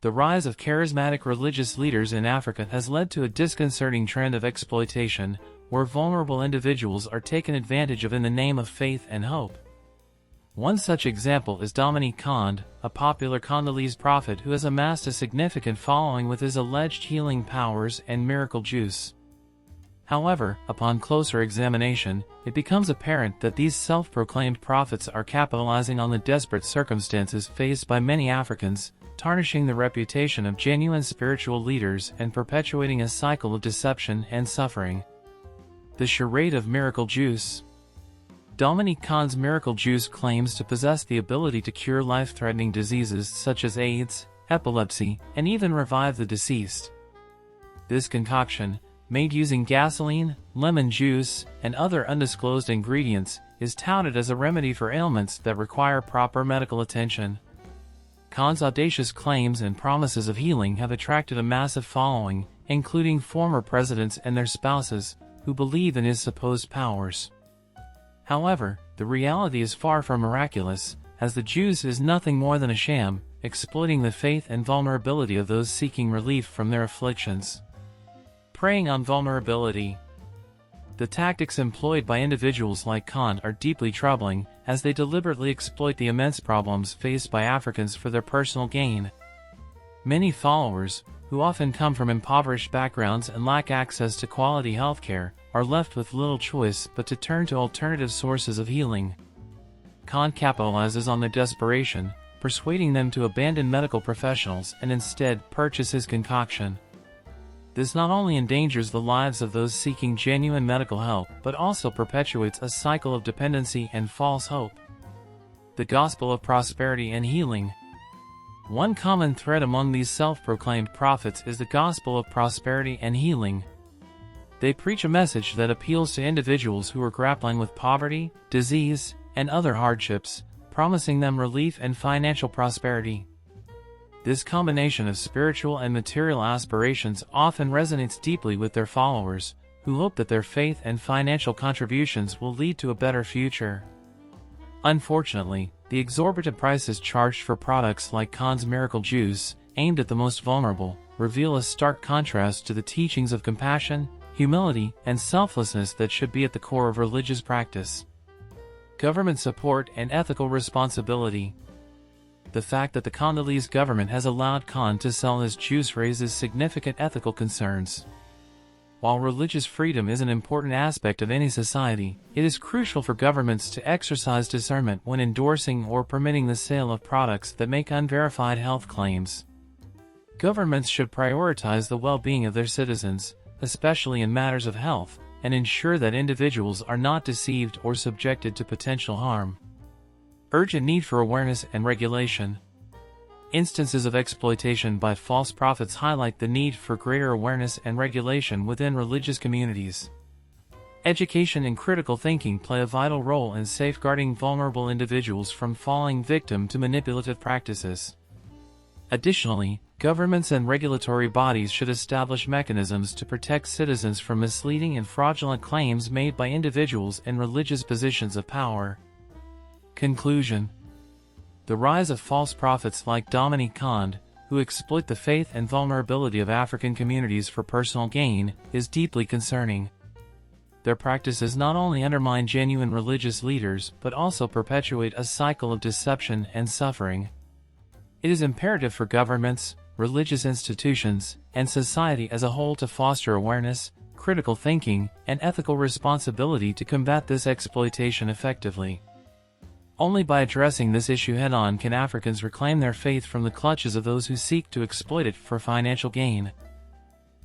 The rise of charismatic religious leaders in Africa has led to a disconcerting trend of exploitation, where vulnerable individuals are taken advantage of in the name of faith and hope. One such example is Dominique Khonde, a popular Congolese prophet who has amassed a significant following with his alleged healing powers and miracle juice. However, upon closer examination, it becomes apparent that these self-proclaimed prophets are capitalizing on the desperate circumstances faced by many Africans, tarnishing the reputation of genuine spiritual leaders and perpetuating a cycle of deception and suffering. The charade of miracle juice. Dominique Khonde's miracle juice claims to possess the ability to cure life-threatening diseases such as AIDS, epilepsy, and even revive the deceased. This concoction, made using gasoline, lemon juice, and other undisclosed ingredients, is touted as a remedy for ailments that require proper medical attention. Khonde's audacious claims and promises of healing have attracted a massive following, including former presidents and their spouses, who believe in his supposed powers. However, the reality is far from miraculous, as the juice is nothing more than a sham, exploiting the faith and vulnerability of those seeking relief from their afflictions. Preying on vulnerability. The tactics employed by individuals like Khonde are deeply troubling, as they deliberately exploit the immense problems faced by Africans for their personal gain. Many followers, who often come from impoverished backgrounds and lack access to quality healthcare, are left with little choice but to turn to alternative sources of healing. Khonde capitalizes on their desperation, persuading them to abandon medical professionals and instead purchase his concoction. This not only endangers the lives of those seeking genuine medical help, but also perpetuates a cycle of dependency and false hope. The gospel of prosperity and healing. One common thread among these self-proclaimed prophets is the gospel of prosperity and healing. They preach a message that appeals to individuals who are grappling with poverty, disease, and other hardships, promising them relief and financial prosperity. This combination of spiritual and material aspirations often resonates deeply with their followers, who hope that their faith and financial contributions will lead to a better future. Unfortunately, the exorbitant prices charged for products like Khonde's miracle juice, aimed at the most vulnerable, reveal a stark contrast to the teachings of compassion, humility, and selflessness that should be at the core of religious practice. Government support and ethical responsibility. The fact that the Congolese government has allowed Khonde to sell his juice raises significant ethical concerns. While religious freedom is an important aspect of any society, it is crucial for governments to exercise discernment when endorsing or permitting the sale of products that make unverified health claims. Governments should prioritize the well-being of their citizens, especially in matters of health, and ensure that individuals are not deceived or subjected to potential harm. Urgent need for awareness and regulation. Instances of exploitation by false prophets highlight the need for greater awareness and regulation within religious communities. Education and critical thinking play a vital role in safeguarding vulnerable individuals from falling victim to manipulative practices. Additionally, governments and regulatory bodies should establish mechanisms to protect citizens from misleading and fraudulent claims made by individuals in religious positions of power. Conclusion. The rise of false prophets like Dominique Khonde, who exploit the faith and vulnerability of African communities for personal gain, is deeply concerning. Their practices not only undermine genuine religious leaders but also perpetuate a cycle of deception and suffering. It is imperative for governments, religious institutions, and society as a whole to foster awareness, critical thinking, and ethical responsibility to combat this exploitation effectively. Only by addressing this issue head-on can Africans reclaim their faith from the clutches of those who seek to exploit it for financial gain.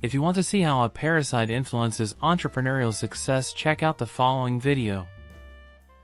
If you want to see how a parasite influences entrepreneurial success, check out the following video.